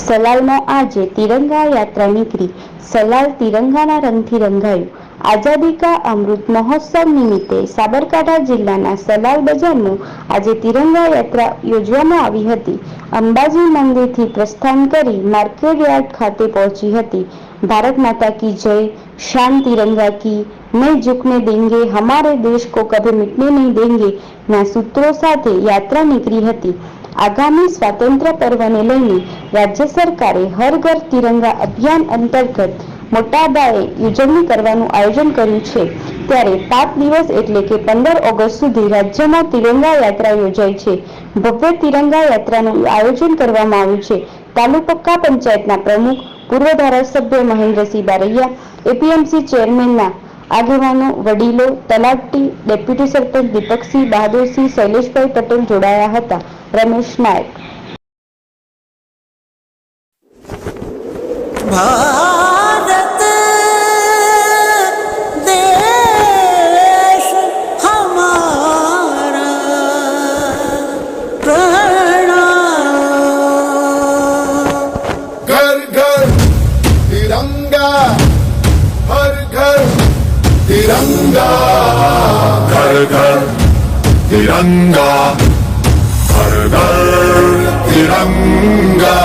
સલાલમાં આજે તિરંગા યાત્રા નીકળી। સલાલ તિરંગાના રંગથી રંગાયું। આઝાદી કા અમૃત મહોત્સવ નિમિત્તે સાબરકાંઠા જિલ્લાના સલાલ બજારમાં આજે તિરંગા યાત્રા યોજવામાં આવી હતી। અંબાજી મંદિરથી પ્રસ્થાન કરી માર્કેટ યાર્ડ ખાતે પહોંચી હતી। ભારત માતા કી જય, શાન तिरंगा की, नहीं झुकने देंगे, हमारे देश को कभी मिटने नहीं देंगे ના સૂત્રો સાથે યાત્રા નીકળી હતી। આગામી સ્વાતંત્ર્ય પર્વને લઈને રાજ્ય સરકારે હર ઘર તિરંગા અભિયાન અંતર્ગત મોટા પાયે ઉજવણી કરવાનું આયોજન કર્યું છે। ત્યારે 5 દિવસ એટલે કે 15 ઓગસ્ટ સુધી રાજ્યમાં તિરંગા યાત્રા યોજાઈ છે। ભવ્ય તિરંગા યાત્રાનું આયોજન કરવામાં આવ્યું છે। તાલુકા પંચાયતના પ્રમુખ, પૂર્વ ધારાસભ્ય મહેન્દ્રસિંહ બારૈયા, એપીએમસી ચેરમેનના આગેવાનો, વડીલો, તલાટી, ડેપ્યુટી સરપંચ દીપકસિંહ, બહાદુરસિંહ, શૈલેષભાઈ પટેલ જોડાયા હતા। રમેશ નાયક। भारत देश हमारा प्रणाम। घर घर तिरंगा, हर घर तिरंगा, घर घर तिरंगा, हर घर तिरंगा।